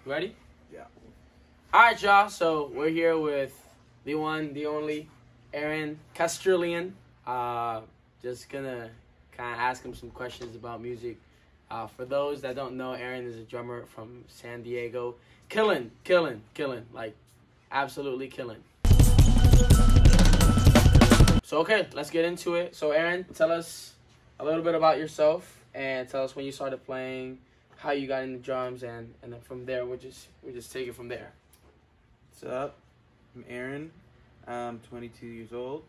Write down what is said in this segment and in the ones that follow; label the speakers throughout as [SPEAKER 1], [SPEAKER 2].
[SPEAKER 1] Ready?
[SPEAKER 2] Yeah.
[SPEAKER 1] All right, y'all. So we're here with the one, the only, Aaron Trillon. Just gonna kind of ask him some questions about music. For those that don't know, Aaron is a drummer from San Diego. Killing, like absolutely killing. So okay, let's get into it. So Aaron, tell us a little bit about yourself and tell us when you started playing, how you got into drums, and then from there we'll just take it from there.
[SPEAKER 2] What's up? I'm Aaron. I'm 22 years old.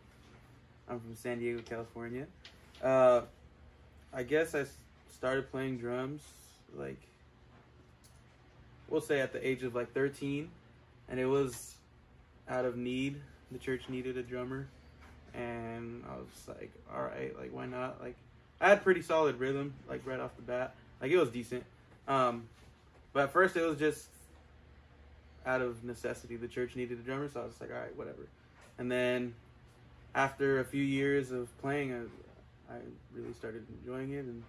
[SPEAKER 2] I'm from San Diego, California. I guess I started playing drums like, we'll say at the age of like 13, and it was out of need. The church needed a drummer, and I was like, all right, like why not? Like I had pretty solid rhythm, like right off the bat. Like it was decent. But at first it was just out of necessity. The church needed a drummer, so I was like, all right, whatever. And then after a few years of playing, I really started enjoying it, and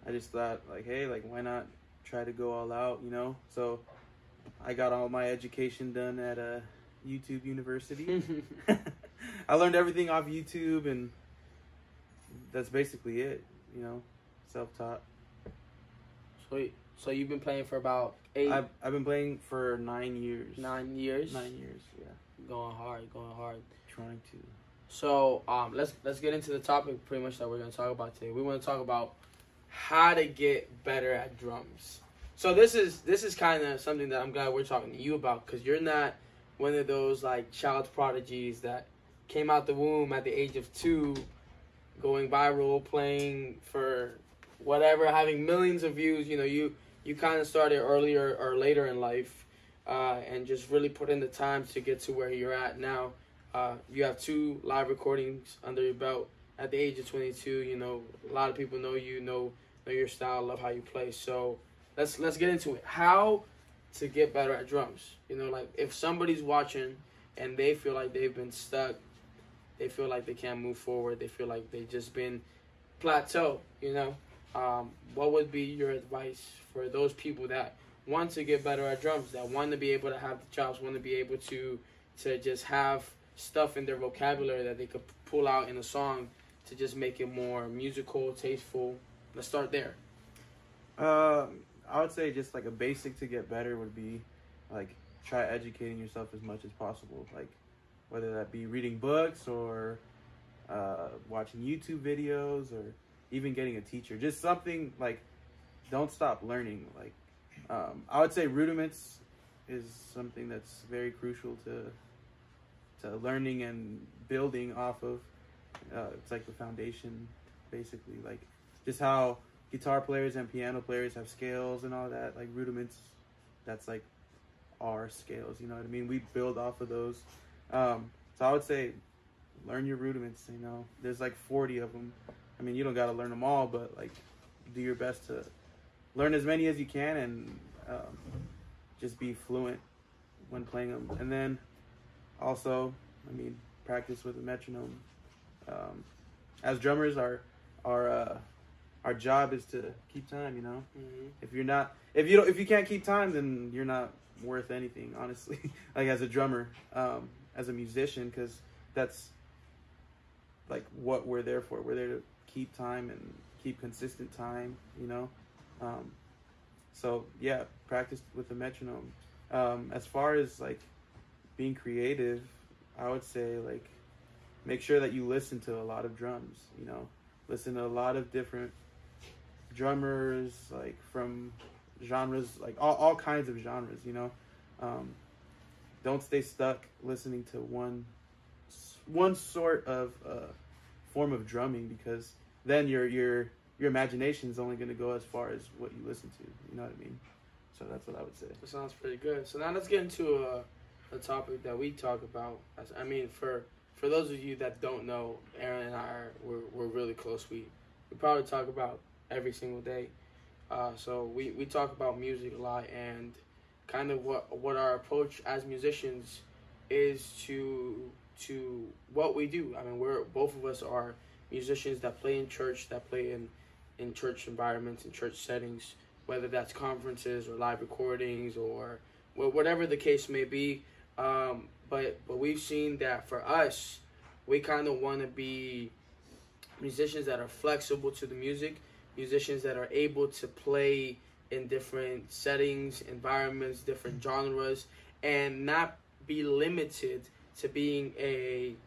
[SPEAKER 2] I just thought like, hey, like why not try to go all out, you know? So I got all my education done at a YouTube University. I learned everything off YouTube, and that's basically it, you know, self-taught.
[SPEAKER 1] Sweet. So you've been playing for about 8?
[SPEAKER 2] I've been playing for 9 years.
[SPEAKER 1] 9 years?
[SPEAKER 2] 9 years, yeah.
[SPEAKER 1] Going hard.
[SPEAKER 2] Trying to.
[SPEAKER 1] So let's get into the topic pretty much that we're gonna talk about today. We want to talk about how to get better at drums. So this is kind of something that I'm glad we're talking to you about, because you're not one of those like child prodigies that came out the womb at the age of 2, going viral, playing for whatever, having millions of views. You know, you kind of started earlier or later in life, and just really put in the time to get to where you're at now. You have 2 live recordings under your belt at the age of 22. You know, a lot of people know you, know your style, love how you play. So let's get into it. How to get better at drums. You know, like if somebody's watching and they feel like they've been stuck, they feel like they can't move forward, they feel like they've just been plateau, you know, what would be your advice for those people that want to get better at drums, that want to be able to have the chops, want to be able to just have stuff in their vocabulary that they could pull out in a song to just make it more musical, tasteful? Let's start there.
[SPEAKER 2] I would say just like a basic to get better would be like try educating yourself as much as possible. Like whether that be reading books or watching YouTube videos or even getting a teacher. Just something like, don't stop learning. Like I would say rudiments is something that's very crucial to learning and building off of. It's like the foundation, basically. Like just how guitar players and piano players have scales and all that, like rudiments, that's like our scales, you know what I mean? We build off of those. So I would say learn your rudiments, you know. There's like 40 of them. I mean, you don't got to learn them all, but like do your best to learn as many as you can, and just be fluent when playing them. And then also, I mean, practice with a metronome. As drummers, our job is to keep time, you know.
[SPEAKER 1] Mm-hmm.
[SPEAKER 2] If you can't keep time, then you're not worth anything, honestly. Like as a drummer, as a musician, because that's like what we're there for. We're there to keep time and keep consistent time, you know. So yeah, practice with the metronome. As far as like being creative, I would say like make sure that you listen to a lot of drums, you know. Listen to a lot of different drummers, like from genres, like all kinds of genres, you know. Don't stay stuck listening to one sort of form of drumming, because then your imagination is only going to go as far as what you listen to, you know what I mean? So that's what I would say.
[SPEAKER 1] That sounds pretty good. So now let's get into a topic that we talk about. I mean, for those of you that don't know, Aaron and I we're really close. We probably talk about every single day. So we talk about music a lot, and kind of what our approach as musicians is to what we do. I mean, both of us are musicians that play in church, that play in church environments, in church settings. whether that's conferences or live recordings or whatever the case may be. But we've seen that for us, we kind of want to be musicians that are flexible to the music, musicians that are able to play in different settings, environments, different genres, and not be limited to being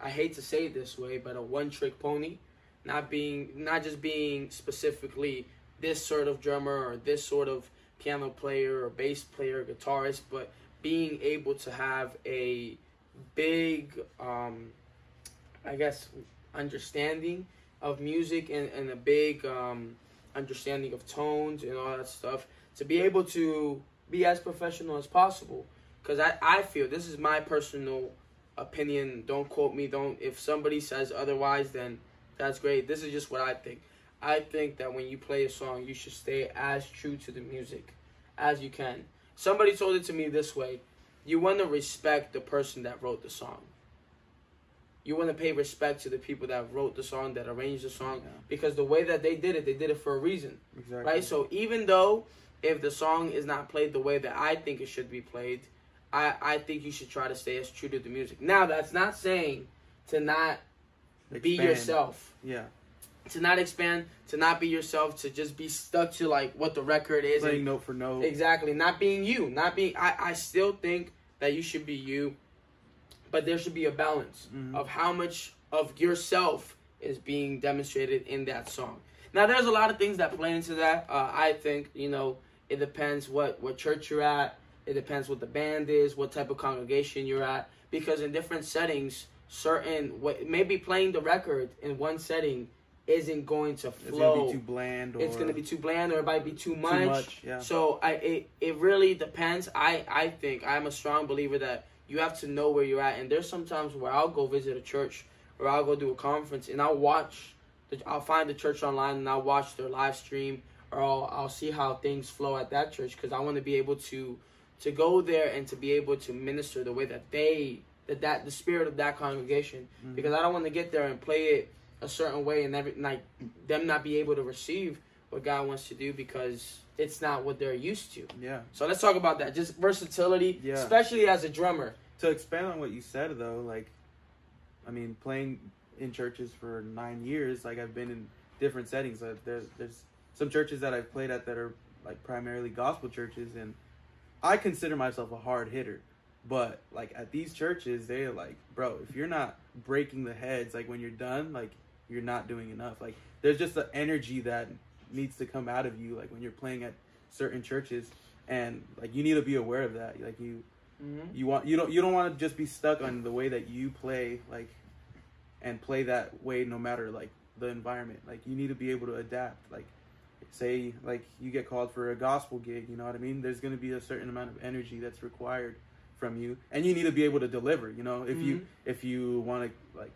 [SPEAKER 1] I hate to say it this way, but a one-trick pony, not just being specifically this sort of drummer or this sort of piano player or bass player, guitarist, but being able to have a big, I guess, understanding of music and a big understanding of tones and all that stuff, to be able to be as professional as possible. Because I feel, this is my personal opinion, don't quote me, if somebody says otherwise, then that's great. This is just what I think. I think that when you play a song, you should stay as true to the music as you can. Somebody told it to me this way: you want to respect the person that wrote the song. You want to pay respect to the people that wrote the song, that arranged the song, because the way that they did it for a reason.
[SPEAKER 2] Exactly.
[SPEAKER 1] Right? So even though if the song is not played the way that I think it should be played, I think you should try to stay as true to the music. Now, that's not saying to not be yourself.
[SPEAKER 2] Yeah.
[SPEAKER 1] To not expand, to not be yourself, to just be stuck to like what the record is.
[SPEAKER 2] Playing note for note.
[SPEAKER 1] Exactly. Not being you. I still think that you should be you, but there should be a balance of how much of yourself is being demonstrated in that song. Now, there's a lot of things that play into that. I think, it depends what church you're at. It depends what the band is, what type of congregation you're at. Because in different settings, maybe playing the record in one setting isn't going to flow.
[SPEAKER 2] It's going to be too bland.
[SPEAKER 1] It's going to be too bland, or it might be too much.
[SPEAKER 2] Too much, yeah.
[SPEAKER 1] So it really depends. I think I'm a strong believer that you have to know where you're at. And there's some times where I'll go visit a church or I'll go do a conference and I'll find the church online and I'll watch their live stream, or I'll see how things flow at that church, because I want to be able to go there and to be able to minister the way that the spirit of that congregation, because I don't want to get there and play it a certain way and them not be able to receive what God wants to do because it's not what they're used to.
[SPEAKER 2] Yeah.
[SPEAKER 1] So let's talk about that. Just versatility, especially as a drummer.
[SPEAKER 2] To expand on what you said, though, playing in churches for 9 years, I've been in different settings. There's some churches that I've played at that are primarily gospel churches, and I consider myself a hard hitter. But at these churches, they're bro, if you're not breaking the heads, when you're done, you're not doing enough. There's just the energy that needs to come out of you, when you're playing at certain churches, and you need to be aware of that. You don't want to just be stuck on the way that you play, and play that way no matter the environment. You need to be able to adapt. Say you get called for a gospel gig, you know what I mean? There's going to be a certain amount of energy that's required from you, and you need to be able to deliver. If you want to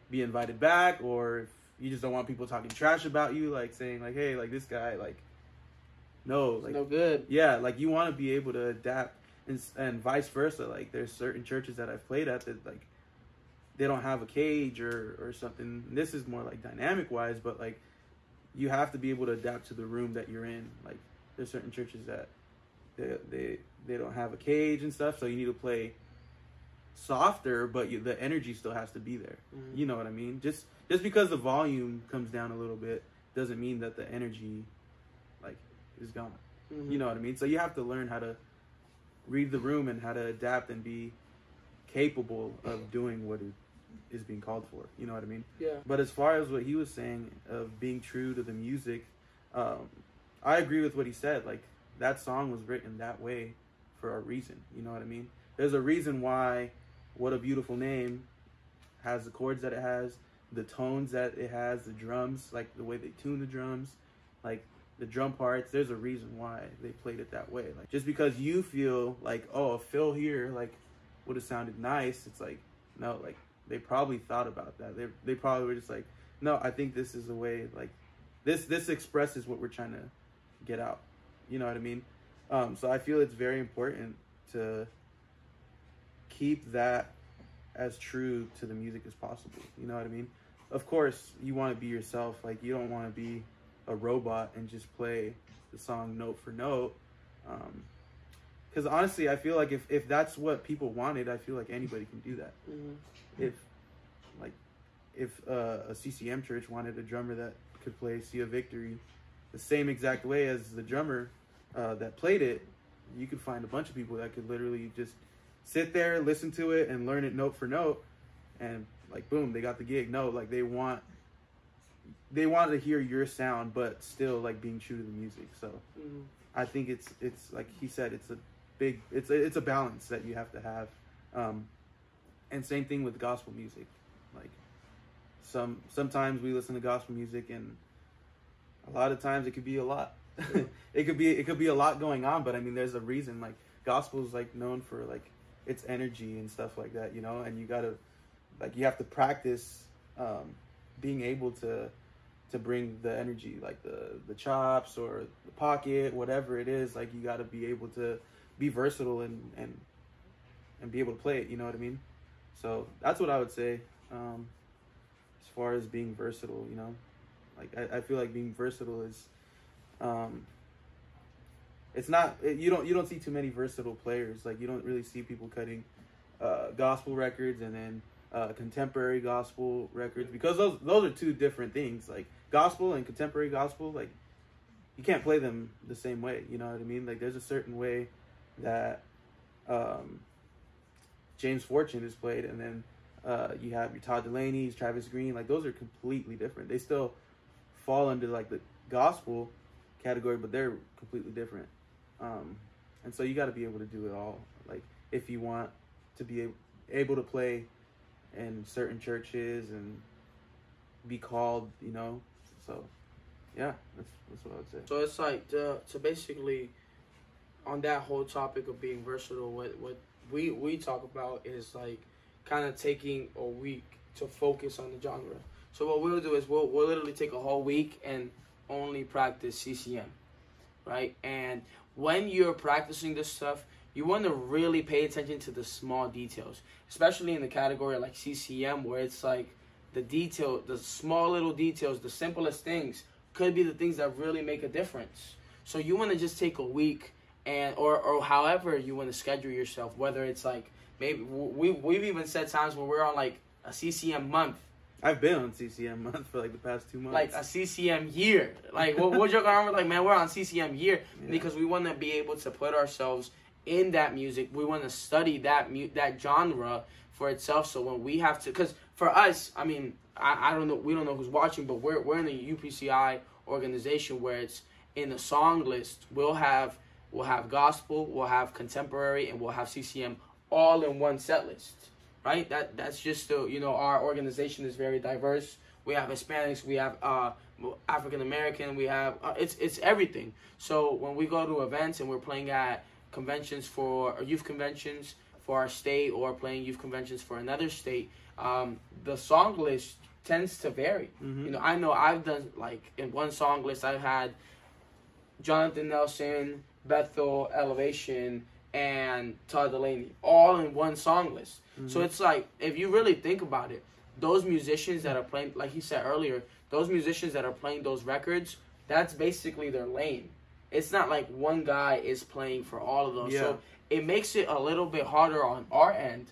[SPEAKER 2] be invited back, or if you just don't want people talking trash about you, saying hey, this guy, no,
[SPEAKER 1] no good.
[SPEAKER 2] Yeah, you want to be able to adapt, and vice versa. There's certain churches that I've played at that they don't have a cage or something. This is more dynamic wise, but you have to be able to adapt to the room that you're in. There's certain churches that they don't have a cage and stuff, so you need to play softer, but the energy still has to be there. You know what I mean? Just because the volume comes down a little bit doesn't mean that the energy is gone. You know what I mean? So you have to learn how to read the room and how to adapt and be capable of doing what is being called for. You know what I mean?
[SPEAKER 1] Yeah.
[SPEAKER 2] But as far as what he was saying of being true to the music, I agree with what he said. That song was written that way for a reason. You know what I mean? There's a reason why What a Beautiful Name has the chords that it has, the tones that it has, the drums, the way they tune the drums, the drum parts. There's a reason why they played it that way. Just because you feel oh, a fill here would have sounded nice, it's no, they probably thought about that. They probably were just no, I think this is the way, this expresses what we're trying to get out. You know what I mean? So I feel it's very important to keep that as true to the music as possible. You know what I mean? Of course, you want to be yourself. You don't want to be a robot and just play the song note for note. Because honestly, I feel like if that's what people wanted, I feel like anybody can do that. If a CCM church wanted a drummer that could play "Sea of Victory" the same exact way as the drummer that played it, you could find a bunch of people that could literally just sit there, listen to it, and learn it note for note, and like boom, they got the gig. No, like they want to hear your sound, but still like being true to the music. So I think it's like he said, it's a balance that you have to have, and same thing with gospel music. Like sometimes we listen to gospel music, and a lot of times it could be a lot. it could be a lot going on, but I mean, there's a reason. Like gospel is like known for like its energy and stuff like that, you know. And you have to practice being able to bring the energy, like the chops or the pocket, whatever it is. Like you got to be able to be versatile and be able to play it. You know what I mean? So that's what I would say as far as being versatile. You know, like I feel like being versatile is. It's not you don't see too many versatile players. Like you don't really see people cutting gospel records and then contemporary gospel records, because those are two different things. Like gospel and contemporary gospel, like you can't play them the same way. You know what I mean? Like there's a certain way that James Fortune is played, and then you have your Todd Delaney's, Travis Green. Like those are completely different. They still fall under like the gospel category, but they're completely different. And so you got to be able to do it all. Like if you want to be able to play in certain churches and be called, you know. So yeah, that's what I would say.
[SPEAKER 1] So it's like to basically on that whole topic of being versatile, what we talk about is like kind of taking a week to focus on the genre. So what we'll do is we'll literally take a whole week and only practice CCM, right? And when you're practicing this stuff, you want to really pay attention to the small details, especially in the category like CCM, where it's like the small little details, the simplest things could be the things that really make a difference. So you want to just take a week and or however you want to schedule yourself, whether it's like maybe we've even said times where we're on like a CCM month.
[SPEAKER 2] I've been on CCM month for like the past 2 months.
[SPEAKER 1] Like a CCM year. Like we'll joke around with like, man, we're on CCM year because we want to be able to put ourselves in that music. We want to study that genre for itself. So when we have to, because for us, I mean, I don't know, we don't know who's watching, but we're in a UPCI organization where it's in the song list. We'll have gospel, we'll have contemporary, and we'll have CCM all in one set list. Right, that's just the, you know, our organization is very diverse. We have Hispanics, we have African American, we have it's everything. So when we go to events and we're playing at conventions for youth conventions for our state or playing youth conventions for another state, the song list tends to vary. Mm-hmm. You know I've done like in one song list I've had Jonathan Nelson, Bethel, Elevation, and Todd Delaney all in one song list. Mm-hmm. So it's like, if you really think about it, those musicians that are playing, like he said earlier, those musicians that are playing those records, that's basically their lane. It's not like one guy is playing for all of those. Yeah. So it makes it a little bit harder on our end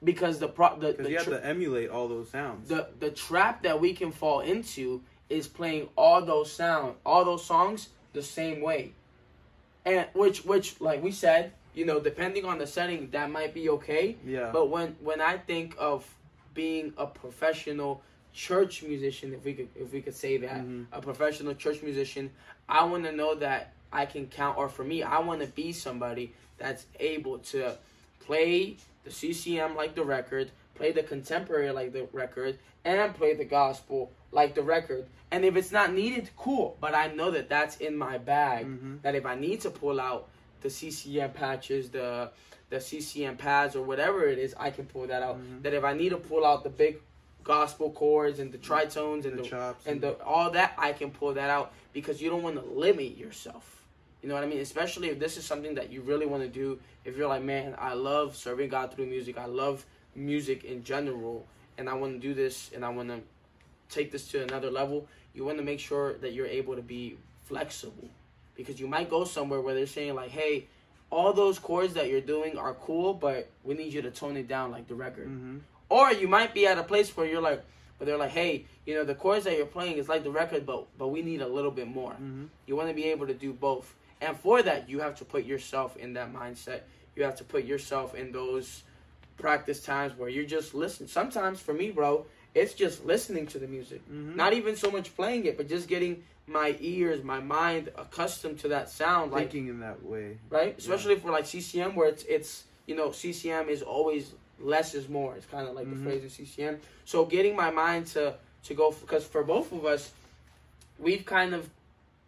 [SPEAKER 1] because you
[SPEAKER 2] have to emulate all those sounds.
[SPEAKER 1] The trap that we can fall into is playing all those songs the same way. And which like we said, you know, depending on the setting, that might be okay. Yeah. But when I think of being a professional church musician, if we could say that, mm-hmm. a professional church musician, I want to know that I can count, or for me, I want to be somebody that's able to play the CCM like the record, play the contemporary like the record, and play the gospel like the record. And if it's not needed, cool. But I know that that's in my bag, mm-hmm. that if I need to pull out the CCM patches, the CCM pads, or whatever it is, I can pull that out. Mm-hmm. That if I need to pull out the big gospel chords and the tritones and the chops and all that, I can pull that out, because you don't want to limit yourself. You know what I mean? Especially if this is something that you really want to do. If you're like, man, I love serving God through music. I love music in general, and I want to do this, and I want to take this to another level, you want to make sure that you're able to be flexible, because you might go somewhere where they're saying like, hey, all those chords that you're doing are cool, but we need you to tone it down like the record. Or you might be at a place where you're like, but they're like, hey, you know, the chords that you're playing is like the record, but we need a little bit more. You want to be able to do both. And for that, you have to put yourself in that mindset. You have to put yourself in those practice times where you're just listening. Sometimes for me, bro, it's just listening to the music. Not even so much playing it, but just getting my ears, my mind accustomed to that sound.
[SPEAKER 2] Thinking in that way.
[SPEAKER 1] Right? Especially for like CCM, where it's you know, CCM is always less is more. It's kind of like the phrase in CCM. So getting my mind to go, because for both of us, we've kind of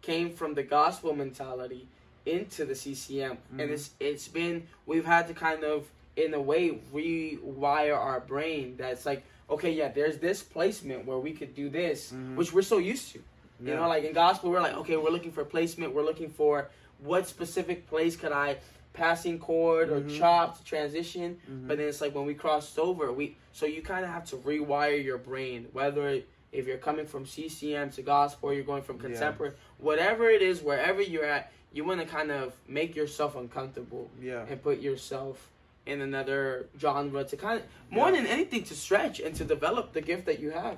[SPEAKER 1] came from the gospel mentality into the CCM. And it's been, we've had to kind of, in a way, rewire our brain that's like, okay, yeah, there's this placement where we could do this, which we're so used to. You know, like in gospel, we're like, okay, we're looking for placement. We're looking for what specific place could I passing chord or chop to transition. But then it's like when we crossed over, so you kind of have to rewire your brain, whether if you're coming from CCM to gospel or you're going from contemporary, whatever it is, wherever you're at, you want to kind of make yourself uncomfortable and put yourself in another genre to kind of, more than anything, to stretch and to develop the gift that you have.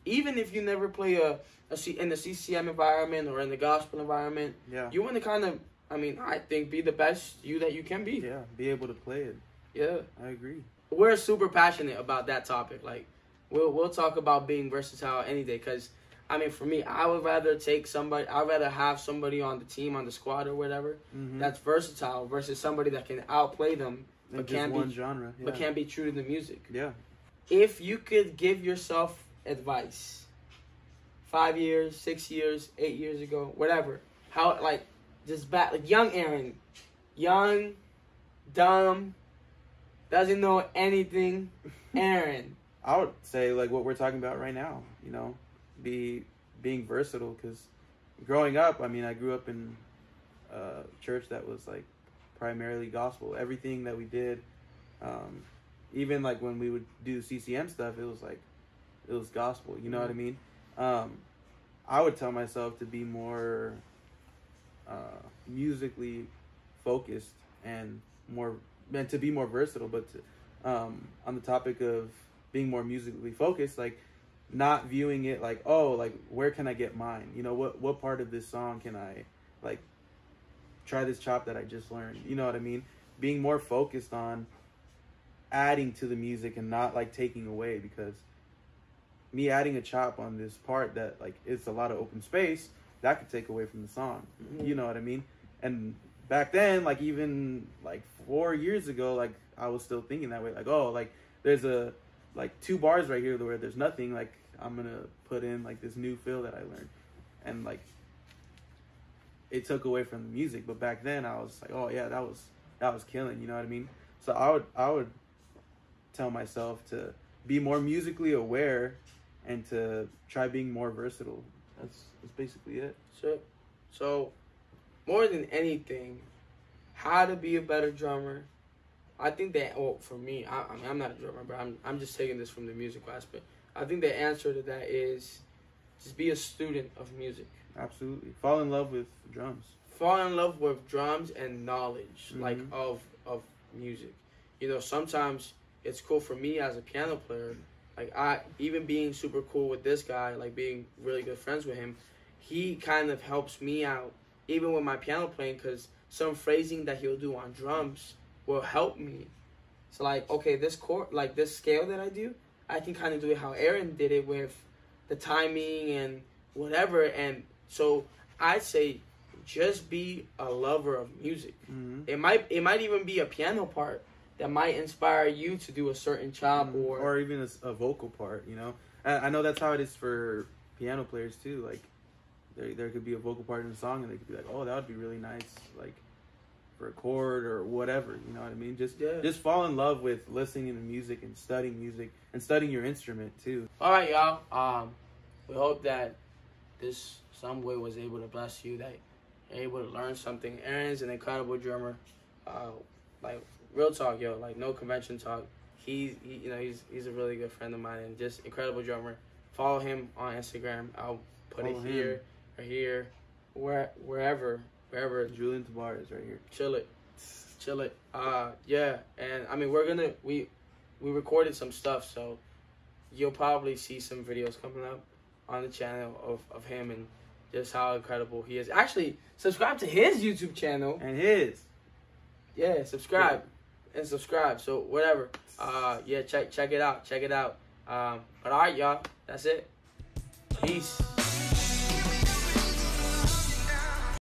[SPEAKER 1] Even if you never play in the CCM environment or in the gospel environment, you want to kind of, I mean, I think be the best you that you can be.
[SPEAKER 2] Yeah, be able to play it.
[SPEAKER 1] Yeah.
[SPEAKER 2] I agree.
[SPEAKER 1] We're super passionate about that topic. Like, we'll talk about being versatile any day, because, I mean, for me, I'd rather have somebody on the team, on the squad or whatever, that's versatile versus somebody that can outplay them, but can't
[SPEAKER 2] one genre,
[SPEAKER 1] but can't be true to the music.
[SPEAKER 2] Yeah.
[SPEAKER 1] If you could give yourself advice 5 years, 6 years, 8 years ago, whatever, how, like, just back, like young Aaron, young, dumb, doesn't know anything, Aaron.
[SPEAKER 2] I would say like what we're talking about right now, you know, being versatile, because growing up, I mean, I grew up in a church that was like primarily gospel. Everything that we did, even like when we would do CCM stuff, it was gospel, you know what I mean? I would tell myself to be more musically focused and to be more versatile, but on the topic of being more musically focused, like not viewing it like, oh, like where can I get mine? You know, what part of this song can I like try this chop that I just learned? You know what I mean? Being more focused on adding to the music and not like taking away, because me adding a chop on this part that like it's a lot of open space, that could take away from the song. You know what I mean? And back then, like even like 4 years ago, like I was still thinking that way. Like, oh, like there's like 2 bars right here where there's nothing. Like I'm gonna put in like this new feel that I learned, and like it took away from the music. But back then, I was like, oh yeah, that was killing. You know what I mean? So I would tell myself to be more musically aware and to try being more versatile. That's basically it.
[SPEAKER 1] Sure. So, more than anything, how to be a better drummer. I think that, well, for me, I mean, I'm not a drummer, but I'm just taking this from the musical aspect. I think the answer to that is just be a student of music.
[SPEAKER 2] Absolutely. Fall in love with drums.
[SPEAKER 1] Fall in love with drums and knowledge, like, of music. You know, sometimes it's cool for me as a piano player. Like, even being super cool with this guy, like being really good friends with him, he kind of helps me out, even with my piano playing, because some phrasing that he'll do on drums will help me. So, like, okay, this chord, like this scale that I do, I can kind of do it how Aaron did it with the timing and whatever. And so I'd say just be a lover of music. It might even be a piano part that might inspire you to do a certain chop,
[SPEAKER 2] or even a vocal part, you know. I know that's how it is for piano players too. Like there could be a vocal part in a song and they could be like, oh, that would be really nice, like for a chord or whatever, you know what I mean? Just fall in love with listening to music and studying your instrument too.
[SPEAKER 1] All right, y'all. We hope that this some way was able to bless you, that you're able to learn something. Aaron's an incredible drummer. Like, real talk, like no convention talk. He's a really good friend of mine and just incredible drummer. follow him on Instagram. I'll put
[SPEAKER 2] Follow
[SPEAKER 1] it here or here, wherever.
[SPEAKER 2] Julian Tabares right here.
[SPEAKER 1] Chill it. Yeah, and I mean we recorded some stuff, so you'll probably see some videos coming up on the channel of him and just how incredible he is. Actually, subscribe to his YouTube channel.
[SPEAKER 2] And his.
[SPEAKER 1] Yeah, subscribe. And subscribe. So whatever. Yeah, check it out. But alright, y'all. That's it. Peace.